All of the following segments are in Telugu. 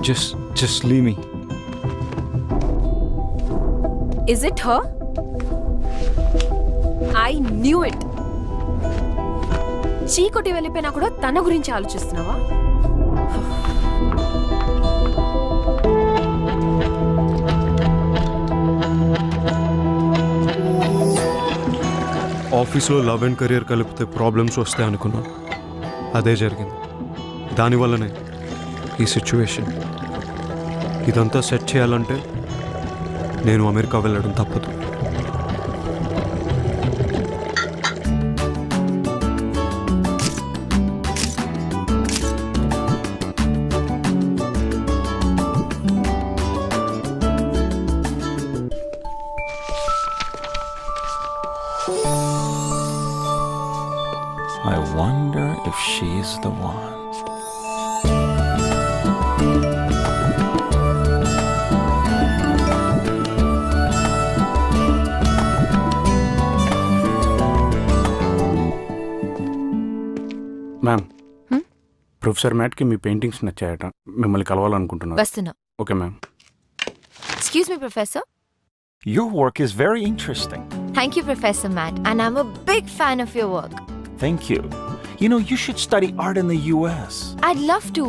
Just leave me. Is it her? I knew it. చీకొట్టి వెళ్ళిపోయినా కూడా తన గురించి ఆలోచిస్తున్నావా? ఆఫీస్లో లవ్ అండ్ కెరియర్ కలిపితే ప్రాబ్లమ్స్ వస్తాయి అనుకున్నాను. అదే జరిగింది. దానివల్లనే ఈ సిచ్యువేషన్. ఇదంతా సెట్ చేయాలంటే నేను అమెరికా వెళ్ళడం తప్పదు. I wonder if she's the one. Ma'am, professor మ్యాట్కి మీ పెయింటింగ్స్ నచ్చాయట. మిమ్మల్ని కలవాలనుకుంటున్నారు. వస్తున్నా. Okay ma'am. Excuse me, Professor. Your work is very interesting. Thank you, Professor Matt, and I'm a big fan of your work. Thank you. You know, you should study art in the US. I'd love to.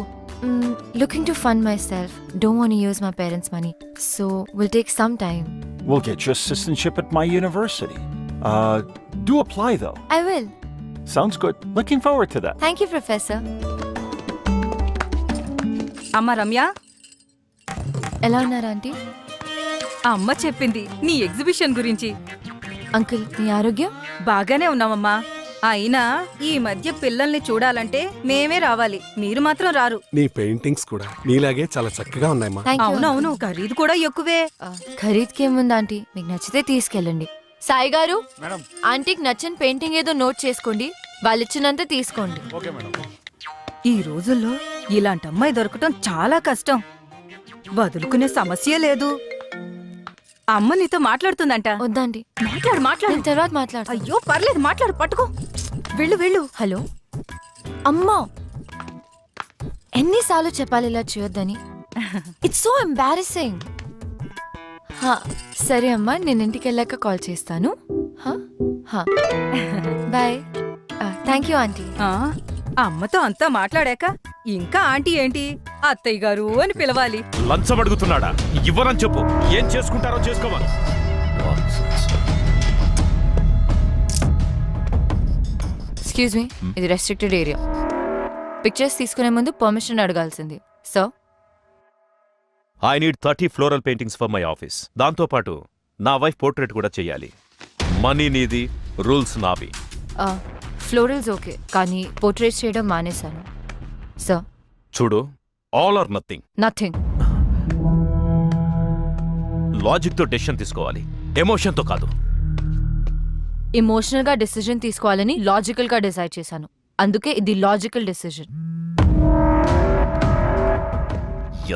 Looking to fund myself. Don't want to use my parents' money, so will take some time. We'll get you assistantship at my university. Do apply though. I will. Sounds good. Looking forward to that. Thank you, Professor. అమ్మ రమ్య, ఎలా ఉన్నారు ఆంటీ? అమ్మ చెప్పింది నీ ఎగ్జిబిషన్ గురించి. అంకుల్, మీ ఆరోగ్యం? బాగానే ఉన్నామమ్మా. అయినా ఈ మధ్య పిల్లల్ని చూడాలంటే మేమే రావాలి, మీరు మాత్రం రారు. నీ పెయింటింగ్స్ కూడా నీలాగే చాలా చక్కగా ఉన్నాయమ్మా. Thank you. అవునవును, ఖరీదు కూడా ఎక్కువే. ఖరీద్కి ఏముంది ఆంటీ, మీకు నచ్చితే తీసుకెళ్ళండి. సాయి గారు, ఆంటీకి నచ్చిన పెయింటింగ్ ఏదో నోట్ చేసుకోండి, వాళ్ళు ఇచ్చినంత తీసుకోండి. ఈ రోజుల్లో ఇలాంటి అమ్మాయి దొరకటం చాలా కష్టం. వదులుకునే సమస్య లేదు. అమ్మ నీతో మాట్లాడుతుందంట. వద్దండి, మాట్లాడు. నేను తర్వాత మాట్లాడు. అయ్యో పర్లేదు, మాట్లాడు, పట్టుకో. వెళ్ళు. హలో అమ్మా, ఎన్నిసార్లు చెప్పాలి ఇలా చేయొద్దని? It's so embarrassing. సరే అమ్మా, నేను ఇంటికి వెళ్ళాక కాల్ చేస్తాను. బాయ్. Thank you aunty. అమ్మతో అంతా మాట్లాడాక ఇంకా ఆంటీ ఏంటి, అత్తయ్య గారు అని పిలవాలి. లంచం అడుగుతున్నాడా? ఇవ్వరని చెప్పు. ఏం చేసుకుంటారో చేసుకోవాలి. ఎక్స్క్యూజ్ మీ, ఇది రెస్ట్రిక్టెడ్ ఏరియా. పిక్చర్స్ తీసుకునే ముందు పర్మిషన్ అడగాల్సింది. So I need 30 floral paintings for my office. దాంతో పాటు నా వైఫ్ పోర్ట్రేట్ కూడా చెయ్యాలి. మనీ నీది, రూల్స్ నావి. ఫ్లోరల్స్ ఓకే, కానీ పోర్ట్రేట్స్ చేయడం మానేశాను. సో చూడు, ఆల్ ఆర్ నథింగ్. నథింగ్. లాజిక్తో డెసిషన్ తీసుకోవాలి, ఎమోషన్తో కాదు. ఎమోషనల్ గా డెసిజన్ తీసుకోవాలని లాజికల్ గా డిసైడ్ చేశాను. అందుకే ఇది లాజికల్ డెసిజన్.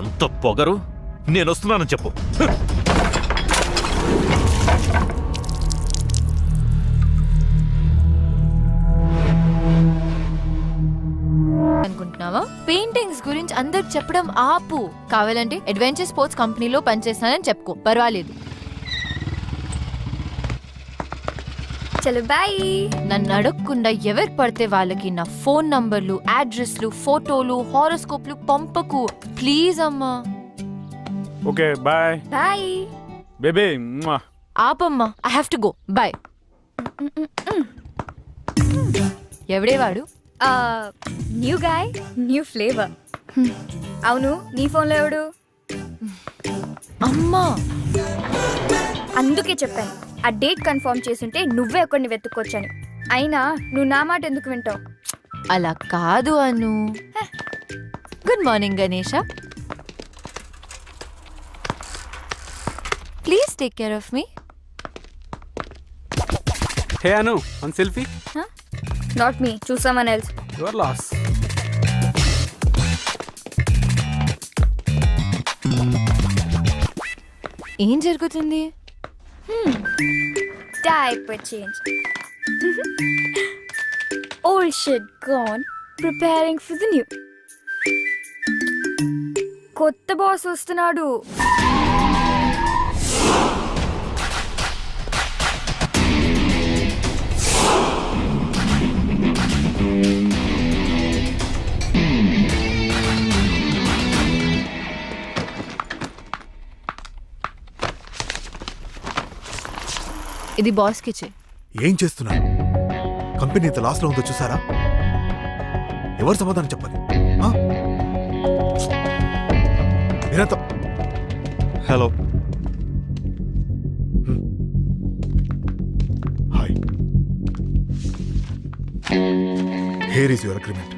ఎంత పొగరు! నేను వస్తున్నానని చెప్పు. అనుకుంటున్నావా? పెయింటింగ్స్ గురించి అందరికి చెప్పడం ఆపు. కావాలంటే అడ్వెంచర్ స్పోర్ట్స్ కంపెనీలో పనిచేస్తానని చెప్పుకో, పర్వాలేదు. చలో బాయ్. నన్ను అడగకుండా ఎవరికి పడితే వాళ్ళకి నా ఫోన్ నంబర్లు, అడ్రస్లు, ఫోటోలు, హారోస్కోప్లు పంపకు ప్లీజ్ అమ్మా. Okay bye. Bye baby. ఆపమ్మా, I have to go. Bye. ఎవడే వాడు? New guy, new flavour. అవును, నీ ఫోన్లో ఎవడు? అమ్మా, అందుకే చెప్పాను ఆ డేట్ కన్ఫర్మ్ చేసుంటే నువ్వే ఒకరిని వెతుక్కొచ్చని. అయినా నువ్వు నా మాట ఎందుకు వింటావు? అలా కాదు Anu. Good morning Ganesha. Please take care of me. Hey Anu, one selfie. Not me, choose someone else. Your loss. ఏం జరుగుతుంది? Diaper change. Old shit gone, preparing for the new. కొత్త బాస్ వస్తున్నాడు. ఇది బాస్కి ఇచ్చే. ఏం చేస్తున్నారు? కంపెనీ ఇంత లాస్లో ఉందో చూసారా? ఎవరు సమాధానం చెప్పాలి? ఆ? మీరంతా hello, hi. Here is your agreement.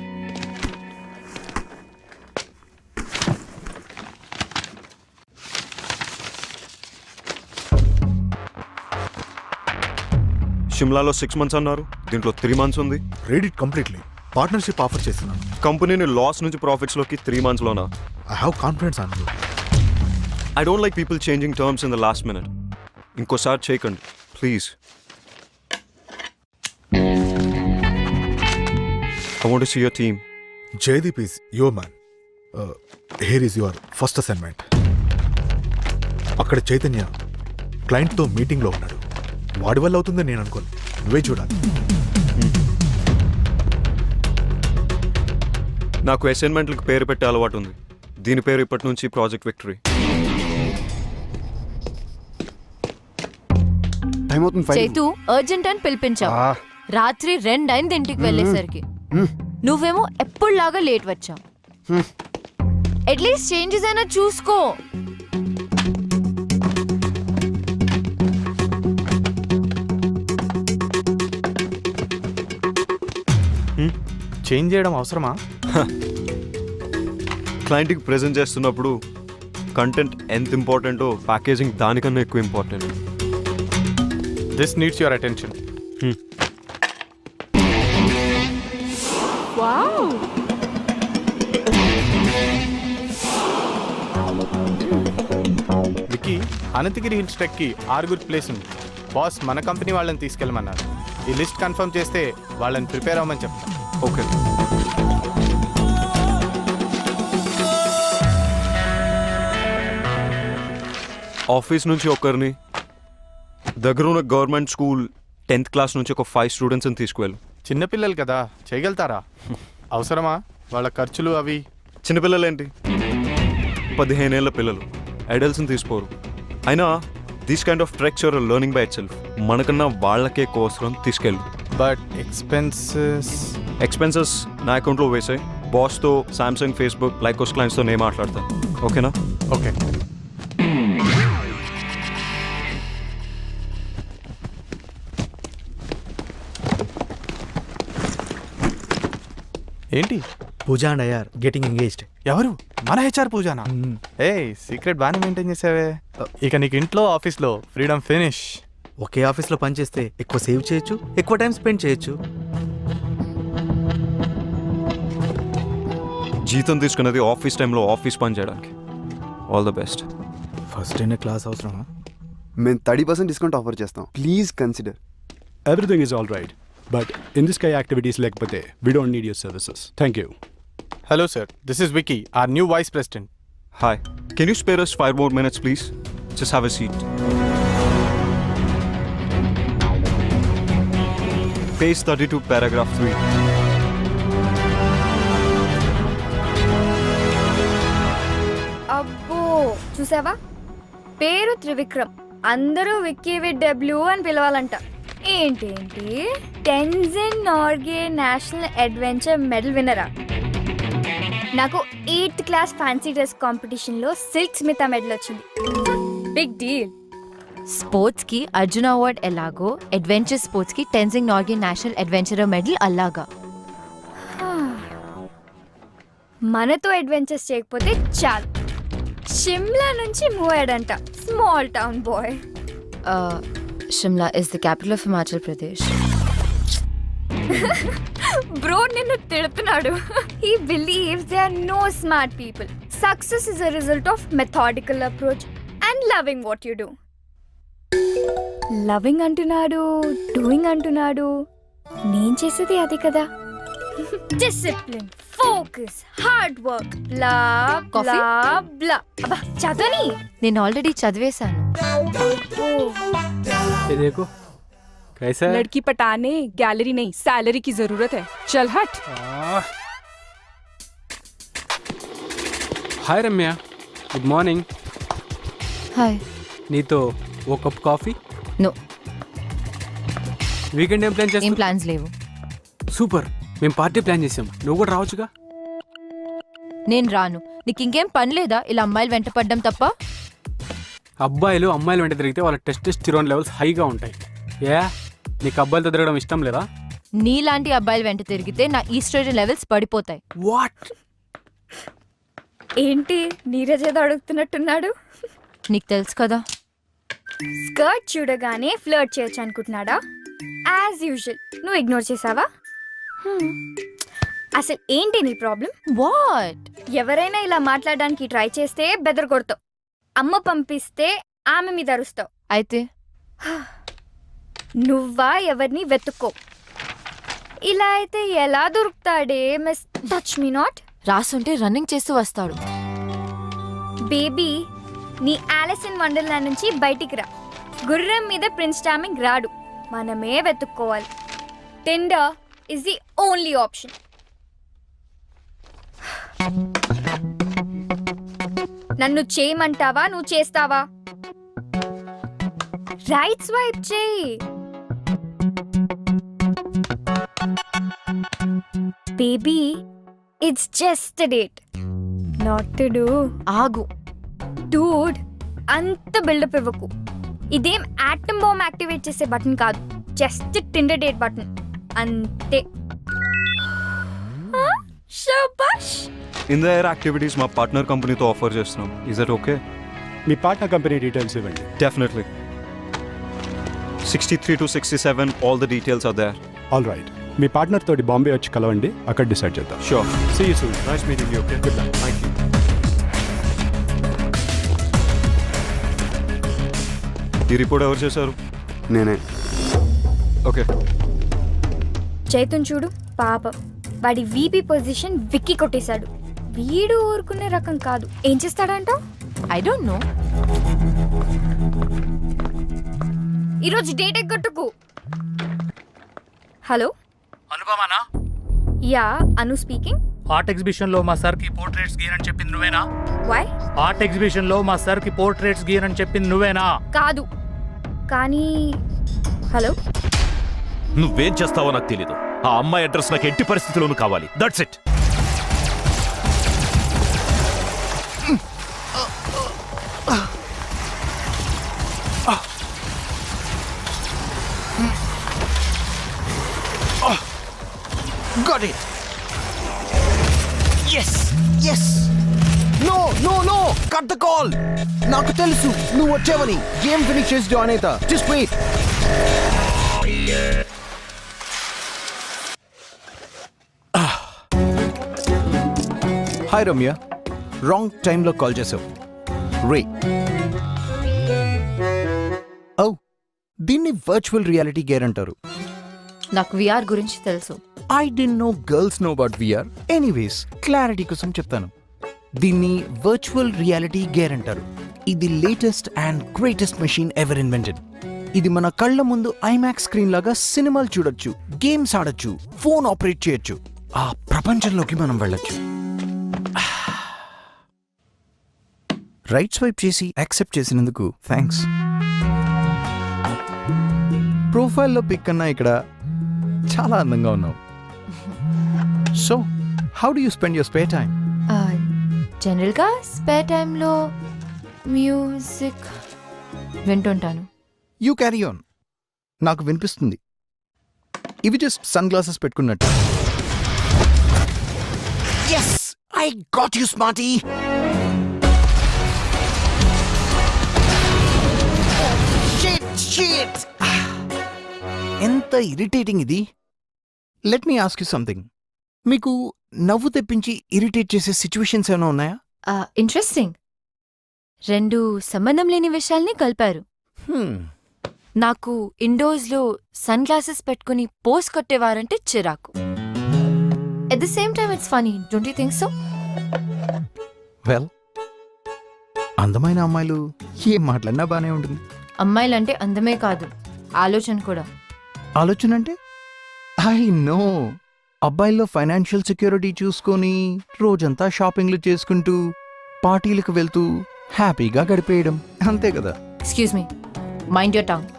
షిమ్లాలో 6 months అన్నారు, దీంట్లో 3 months ఉంది. Read it completely. Partnership offer చేస్తున్నాను. కంపెనీని లాస్ నుంచి ప్రాఫిట్స్లోకి 3 monthsలోనా? I have confidence on you. I don't like people changing terms in the last minute. ఇంకోసారి చేయకండి please. I want to see your team. Jaydeep is your man. Here is your first assignment. అక్కడ చైతన్య క్లయింట్తో మీటింగ్లో ఉన్నాడు. వాడి వల్ల అవుతుందని నేను అనుకోను. నువ్వే చూడాలి. నాకు అసైన్మెంట్లకు పేరు పెట్టే అలవాటు ఉంది. దీని పేరు ఇప్పటి నుంచి ప్రాజెక్ట్ విక్టరీ. టైం అవుతుంది. చైతు అర్జెంట్ అని పిలిపించావు. రాత్రి 2 అయింది ఇంటికి వెళ్ళేసరికి. నువ్వేమో ఎప్పుడులాగా లేట్ వచ్చావు. అట్లీస్ట్ చేంజెస్ అయినా చూసుకో. చేంజ్ చేయడం అవసరమా? క్లయింట్కి ప్రజెంట్ చేస్తున్నప్పుడు కంటెంట్ ఎంత ఇంపార్టెంటో ప్యాకేజింగ్ దానికన్నా ఎక్కువ important. This needs your attention. Vicky, Anantagiri hills ట్రెక్కి 6 ప్లేస్ ఉంది. బాస్ మన కంపెనీ వాళ్ళని తీసుకెళ్ళమన్నారు. ఈ లిస్ట్ కన్ఫర్మ్ చేస్తే వాళ్ళని ప్రిపేర్ అవ్వమని చెప్తాను. ఓకే. ఆఫీస్ నుంచి ఒకరిని, దగ్గరున్న గవర్నమెంట్ స్కూల్ 10th class నుంచి ఒక 5 స్టూడెంట్స్ని తీసుకువెళ్ళు. చిన్నపిల్లలు కదా, చేయగలుగుతారా? అవసరమా వాళ్ళ ఖర్చులు అవి? చిన్నపిల్లలేంటి, 15 ఏళ్ల పిల్లలు, అడల్ట్స్ని తీసుకోరు. అయినా these kind of treks are learning by itself. మనకన్నా వాళ్ళకే కోసరం తీసుకెళ్ళు. బట్ ఎక్స్పెన్సెస్ నా అకౌంట్లో వేసాయి. బాస్తో, సామ్సంగ్, ఫేస్బుక్, లైకోస్ క్లయింట్స్తో నేను మాట్లాడతాను. ఓకేనా? ఓకే. ఏంటి? Pooja and Iyer getting engaged. ఎవరు? మన హెచ్ఆర్ పూజానా? ఏ సీక్రెట్ బాగానే మెయింటైన్ చేసావే. ఇక నీకు ఇంట్లో ఆఫీస్లో ఫ్రీడమ్ ఫినిష్. ఒకే ఆఫీస్లో పనిచేస్తే ఎక్కువ సేవ్ చేయొచ్చు, ఎక్కువ టైం స్పెండ్ చేయొచ్చు. జీతం తీసుకున్నది ఆఫీస్ టైంలో ఆఫీస్ పని చేయడానికి. All the best. ఫస్ట్ అయిన క్లాస్ అవసరమా? మేము 30% డిస్కౌంట్ ఆఫర్ చేస్తాం. Please consider. Everything is all right, but in this kind of activities lekapothe we don't need your services. Thank you. Hello sir, this is Vicky, our new vice president. Hi. Can you spare us 5 more minutes, please? Just have a seat. Page 32, paragraph 3. అబ్బో, చూసావా? పేరు త్రివిక్రమ్, అందరూ విక్కీ విత్ డబ్ల్యూ అని పిలవాలంట. ఏంటేంటి, Tenzing Norgay national adventure medal విన్నరా? నాకు 8th class ఫ్యాన్సీ డ్రెస్ కాంపిటీషన్లో సిల్క్ స్మిత మెడల్ వచ్చింది. Big deal. స్పోర్ట్స్ కి అర్జున అవార్డ్ ఎలాగో అడ్వెంచర్ స్పోర్ట్స్ కి Tenzing Norgay national adventurer medal అలాగా. మనతో అడ్వెంచర్స్ చేయకపోతే చాలు. షిమ్లా నుంచి మూవ్ అయ్యాడంట. Small town boy. Shimla is the capital of Himachal Pradesh. Bro నిన్ను తిడుతున్నాడు. He believes there are no smart people. Success is a result of methodical approach and loving what you do. Loving అంటున్నాడు, డూయింగ్ అంటున్నాడు. నేను చేసేది అది కదా. డిసిప్లిన్, ఫోకస్, హార్డ్ వర్క్, బ్లా Coffee? బ్లా బ్లా. అబ్బా చదవని. నేను ఆల్రెడీ చదివేశాను. ये देखो कैसा है? लड़की पटाने गैलरी नहीं सैलरी की जरूरत है. चल हट. हाय रम्या, गुड మార్నింగ్. హాయ్. నీతో ఓ కప్ కాఫీ. నో, వీకెండ్ ఏం ప్లాన్ ఏం చేస్తాం? ప్లాన్స్ లేవు. సూపర్, మేము పార్టీ ప్లాన్ చేసాం, నువ్వు కూడా రావచ్చుగా. నేను రాను. నీకు ఇంకేం పని లేదా ఇలా అమ్మాయిలు వెంట పడ్డం తప్ప? అబ్బాయిలు అమ్మాయిలు వెంట తిరిగితే వాళ్ళ టెస్టోస్టెరాన్ లెవెల్స్ హైగా ఉంటాయి. నీకు అబ్బాయిలతో తిరగడం ఇష్టం లేదా? నీలాంటి అబ్బాయిలు వెంట తిరిగితే నా ఈస్ట్రోజన్ లెవెల్స్ పడిపోతాయి. వాట్? ఏంటి నీరజ్ ఏదో అడుగుతున్నట్టున్నాడు. నీకు తెలుసు కదా. స్కర్ట్ చూడగానే ఫ్లర్ట్ చేయొచ్చు అనుకుంటున్నాడా? యాజ్ యూజువల్ నువ్వు ఇగ్నోర్ చేసావా? అసలు ఏంటి నీ ప్రాబ్లం? వాట్? ఎవరైనా ఇలా మాట్లాడడానికి ట్రై చేస్తే బెదర్ కొడతావు. అమ్మ పంపిస్తే ఆమె మీద అరుస్తావు. అయితే నువ్వా ఎవరిని వెతుక్కో. ఇలా అయితే ఎలా దొరుకుతాడే మిస్ టచ్ మీ నాట్. రాసుంటే రన్నింగ్ చేస్తూ వస్తాడు. బేబీ, నీ ఆలిస్ ఇన్ వండర్లాండ్ నుంచి బయటికి రా. గుర్రం మీద ప్రిన్స్ చార్మింగ్ రాడు, మనమే వెతుక్కోవాలి. Tinder is the only option. నన్ను చేయమంటావా, నువ్వు చేస్తావా? రైట్ స్వైప్ చేయి. Baby, it's just date, not to do. ఆగు. డూడ్, అంత బిల్డప్ ఇవ్వకు. ఇదేం యాటమ్ బాంబ్ యాక్టివేట్ చేసే బటన్ కాదు, జస్ట్ టిండర్ డేట్ బటన్ అంతే. శభాష్. ఇన్ ద ఎయిర్ యాక్టివిటీస్ మా పార్ట్నర్ కంపెనీతో ఆఫర్ చేస్తున్నాం. Is that okay? మీ పార్ట్నర్ కంపెనీ డీటెయిల్స్ ఇవ్వండి. Definitely. 63 to 67 all the details are there. All right, me partner తోటి బాంబే వచ్చి కలవండి, అక్కడ డిసైడ్ చేద్దాం. Sure. See you soon. Nice meeting you. Okay, good luck. Thank you. ఈ రిపోర్ట్ ఎవరు చేశారు? నేనే. ఓకే. చైతన్ చూడు పాపం, వాడి వీపీ పొజిషన్ విక్కి కొట్టేశాడు. వీడు ఊరుకునే రకం కాదు. ఏం చేస్తాడంట? I don't know. ఈరోజు డేట్ ఎగ్గొట్టుకు. హలో అనుపమానా? యా, అను స్పీకింగ్. ఆర్ట్ ఎగ్జిబిషన్ లో మా సార్ కి పోర్ట్రేట్స్ గీయనని చెప్పింది నువ్వేనా? వై? ఆర్ట్ ఎగ్జిబిషన్ లో మా సార్ కి పోర్ట్రేట్స్ గీయనని చెప్పింది నువ్వేనా? కాదు, కానీ హలో, నువ్వేం చేస్తావో నాకు తెలీదు. ఆ అమ్మాయి అడ్రస్ నాకు ఎట్టి పరిస్థితుల్లోనూ కావాలి. That's it. Got it. Yes. Yes. No, no, no. Cut the call. నాకు తెలుసు నువ్వు వచ్చావని. గేమ్ ఫినిష్ చేసి జాయిన్ అవుతా. Just wait. Hi Ramya, wrong టైంలో కాల్ చేసావు. రే, ఓ, దీన్ని వర్చువల్ రియాలిటీ గేర్ అంటారు. నాకు విఆర్ గురించి తెలుసు. I don't know girls know about VR. Anyways, clarity కోసం చెప్తాను. దీన్ని వర్చువల్ రియాలిటీ గేర్ అంటారు. ఇది latest and greatest machine ever invented. ఇది మన కళ్ళ ముందు ఐమాక్స్ స్క్రీన్ లాగా సినిమాలు చూడొచ్చు, గేమ్స్ ఆడొచ్చు, ఫోన్ ఆపరేట్ చేయొచ్చు. ఆ ప్రపంచంలోకి మనం వెళ్ళొచ్చు. రైట్ స్వైప్ చేసి యాక్సెప్ట్ చేసినందుకు థ్యాంక్స్. ప్రొఫైల్లో పిక్ కన్నా ఇక్కడ చాలా అందంగా ఉన్నావు. So how do you spend your spare time? జనరల్గా స్పేర్ టైంలో మ్యూజిక్ వింటుంటాను. You carry on. నాకు వినిపిస్తుంది. ఇవి జస్ట్ సన్ గ్లాసెస్ పెట్టుకున్నట్టు. Yes, I got you smarty. ఎంత ఇరిటేటింగ్ ఇది. Let me ask you something. మీకు నవ్వు తెప్పించి ఇరిటేట్ చేసే సిచ్యువేషన్స్ ఏమైనా ఉన్నాయా? ఇంట్రెస్టింగ్. 2 సంబంధం లేని విషయాల్ని కలిపారు. నాకు ఇండోర్స్లో సన్ గ్లాసెస్ పెట్టుకుని పోస్ కొట్టేవారంటే చిరాకు. At the same time it's funny, don't you think so? Well, అందమైన అమ్మాయిలు ఏం మాట్లాడినా బాగానే ఉంటుంది. అమ్మాయిలంటే అందమే కాదు, ఆలోచన కూడా. ఆలోచన అంటే ఐ నో, అబ్బాయిల్లో ఫైనాన్షియల్ సెక్యూరిటీ చూసుకొని రోజంతా షాపింగ్లు చేసుకుంటూ పార్టీలకు వెళ్తూ హ్యాపీగా గడిపేయడం, అంతే కదా. Excuse me, mind your tongue.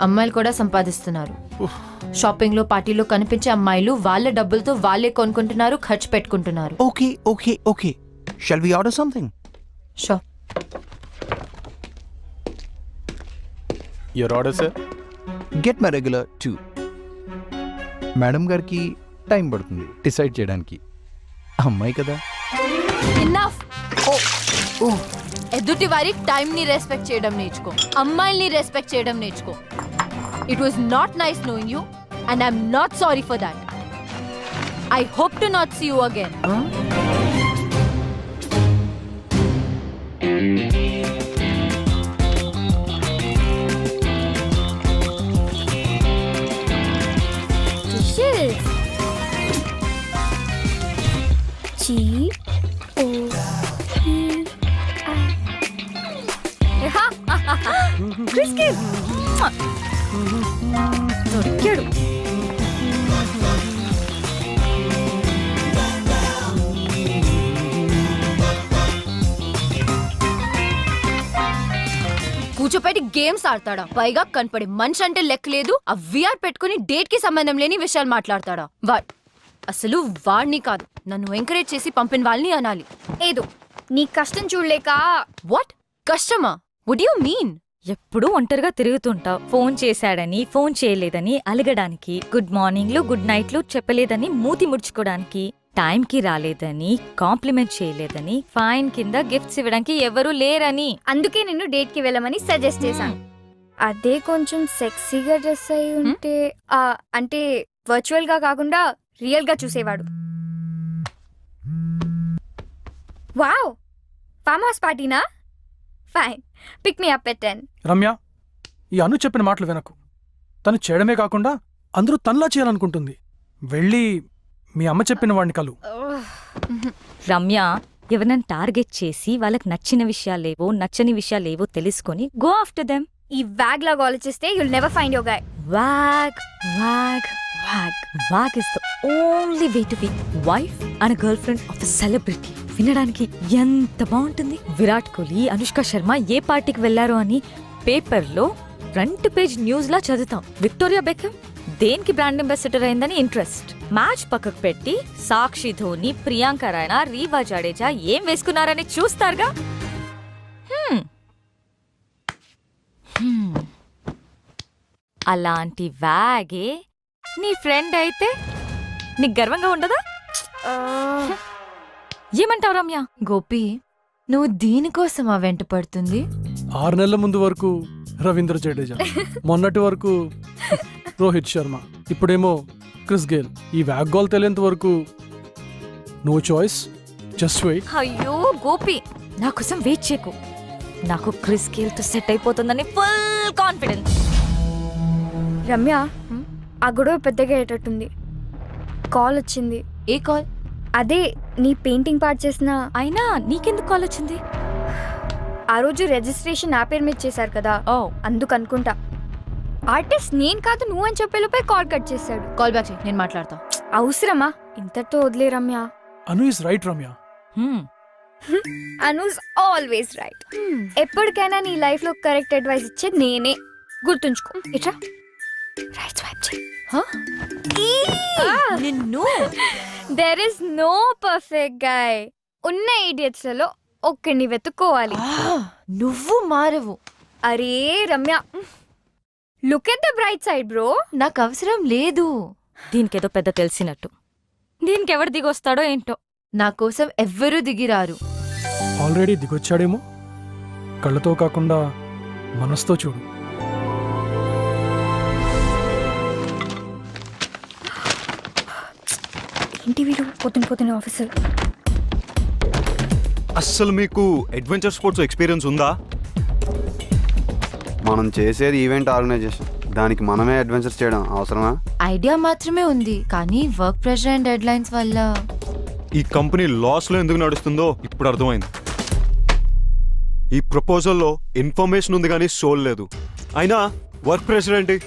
అమ్మాయిలు కూడా సంపాదిస్తున్నారు. షాపింగ్ లో పార్టీలో కనిపించే అమ్మాయిలు వాళ్ళ డబ్బులతో వాళ్ళే కొనుక్కుంటున్నారు, ఖర్చు పెట్టుకుంటున్నారు. Okay okay okay, shall we order something? So, your order sir. Get my regular 2. Madam గారికి టైం పడుతుంది డిసైడ్ చేయడానికి, అమ్మాయి కదా. ఇన్నఫ్. ఎదుటి వారి టైం ని రెస్పెక్ట్ చేయడం నేర్చుకో, అమ్మాయిల్ని రెస్పెక్ట్ చేయడం నేర్చుకో. It was not nice knowing you and I'm not sorry for that. I hope to not see you again. Dishes. క్రిస్కిల్ దొరికాడు. కూర్చోపెట్టి గేమ్స్ ఆడతాడా? పైగా కనపడే మనిషి అంటే లెక్క లేదు, ఆ విఆర్ పెట్టుకుని డేట్ కి సంబంధం లేని విషయాలు మాట్లాడతాడా? అసలు వాడిని కాదు, నన్ను ఎంకరేజ్ చేసి పంపిన వాళ్ళని అనాలి. ఏదో నీ కష్టం చూడలేక. వాట్ కష్టమా? Would you mean? ఎప్పుడూ ఒంటరిగా తిరుగుతుంటావు. ఫోన్ చేశాడని, ఫోన్ చేయలేదని అలగడానికి, గుడ్ మార్నింగ్లు గుడ్ నైట్లు చెప్పలేదని మూతి ముడుచుకోవడానికి, టైంకి రాలేదని కాంప్లిమెంట్ చేయలేదని, ఫైన్ కింద గిఫ్ట్స్ ఇవ్వడానికి ఎవరూ లేరని. అందుకే నిన్ను డేట్ కి వెళ్ళమని సజెస్ట్ చేశాను. అదే కొంచెం సెక్సీగా డ్రెస్ అయి ఉంటే, అంటే వర్చువల్ గా కాకుండా రియల్ గా చూసేవాడు. వావ్, ఫామ్ హౌస్ పార్టీనా? Fine, pick me up at 10. Ramya, ఈ అను చెప్పిన మాటలు వినకు. తను చేయడమే కాకుండా అందరూ తనలా చేయాలనుకుంటుంది. వెళ్ళి మీ అమ్మ చెప్పిన వాడిని కలు. రమ్య, ఎవరినైనా టార్గెట్ చేసి వాళ్ళకి నచ్చిన విషయాలేవో నచ్చని విషయాలేవో తెలుసుకొని గో ఆఫ్టర్ దెమ్. ఈ వ్యాగ్ లాగా ఆలోచిస్తే you'll never find your guy. Wag wag wag wag is the only way to be wife and girlfriend of a celebrity. వినడానికి ఎంత బాగుంటుంది. విరాట్ కోహ్లీ, అనుష్క శర్మ ఏ పార్టీకి వెళ్లారో అని పేపర్లో ఫ్రంట్ పేజ్ న్యూస్ లా చదువుతాం. విక్టోరియా బెకమ్ దేనికి బ్రాండ్ అంబాసిడర్ అయిందని ఇంట్రెస్ట్. మ్యాచ్ పక్కకు పెట్టి సాక్షి, ధోని, ప్రియాంక రాయనా, రీవా జడేజా ఏం వేసుకున్నారని చూస్తారుగా. అలాంటి వ్యాగే నీ ఫ్రెండ్ అయితే నీకు గర్వంగా ఉండదా? ఏమంటావు రమ్య? గోపి, నువ్వు దీనికోసమా వెంట పడుతుంది? 6 నెలల ముందు వరకు రవీంద్ర జడేజా, మొన్నటి వరకు రోహిత్ శర్మ, ఇప్పుడేమో క్రిస్ గేల్. ఈ వ్యాగ్ గోల్ తెలియంత వరకు నో చాయిస్, జస్ట్ వెయిట్. అయ్యో గోపి, నా కోసం వెయిట్ చేయకు. నాకు క్రిస్ గేల్ తో సెట్ అయిపోతుందని ఫుల్ కాన్ఫిడెన్స్. రమ్య, ఆ గొడవ పెద్దగా అయ్యేటట్టుంది. కాల్ వచ్చింది. ఏ కాల్? అదే నీ పెయింటింగ్ పార్ట్ చేసిన. అయినా నీకెందుకు కాల్ వచ్చింది? ఆ రోజు రిజిస్ట్రేషన్ నా పేరు మీద చేశారు కదా, ఓ అందుకు అనుకుంటా. ఆర్టిస్ట్ నేను కాదు నువ్వు అని చెప్పేలోపే కాల్ కట్ చేశాడు. కాల్ బ్యాక్ చేయి, నేను మాట్లాడతా. అవసరమా? ఇంతటితో వదిలే Ramya. Anu is right Ramya. Anu's always right. ఎప్పటికైనా నీ లైఫ్ లో కరెక్ట్ అడ్వైస్ ఇచ్చేది నేనే, గుర్తుంచుకో. ఇట్రా, రైట్ స్వైప్ చేయి. నిన్ను there is no perfect guy. ఉన్న ఇడియట్స్ లలో ఒక్కడిని వెతుక్కోవాలి. నువ్వు మారవు. అరే Ramya, look at the bright side bro. నాకు అవసరం లేదు. దీనికేదో పెద్ద తెలిసినట్టు. దీనికి ఎవరు దిగొస్తాడో ఏంటో. నా కోసం ఎవ్వరూ దిగిరారు. ఆల్రెడీ దిగొచ్చాడేమో. కళ్ళతో కాకుండా మనసుతో చూడు. ఏంటి వీడు పొద్దున ఆఫీసర్. అస్సలు మీకు అడ్వెంచర్ స్పోర్ట్స్ ఎక్స్పీరియన్స్ ఉందా? మనం చేసేది ఈవెంట్ ఆర్గనైజేషన్, దానికి మనమే అడ్వెంచర్ చేయడం అవసరమా? ఐడియా మాత్రమే ఉంది, కానీ work pressure and dead lines వల్ల ఈ కంపెనీ లాస్లో ఎందుకు నడుస్తుందో ఇప్పుడు అర్థమైంది. ఈ ప్రపోజల్లో ఇన్ఫర్మేషన్ ఉంది కానీ సోల్ లేదు. అయినా వర్క్ ప్రెషర్ ఏంటి?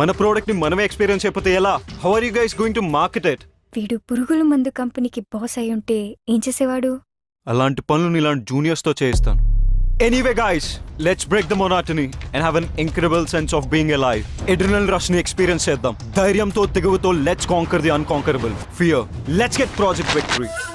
మన ప్రోడక్ట్ని మనమే ఎక్స్పీరియన్స్ అయిపోతే ఎలా? How are you guys going to market it? వీడు పురుగుల మందు కంపెనీకి బాస్ అయి ఉంటే ఏం చేసేవాడు? అలాంటి పనులు ఇలాంటి జూనియర్స్తో చేయిస్తాను. Anyway guys, let's break the monotony and have an incredible sense of being alive. Adrenaline rush ని ఎక్స్పీరియన్స్ చేద్దాం. ధైర్యంతో తెగువతో let's conquer the unconquerable. Fear, let's get project victory.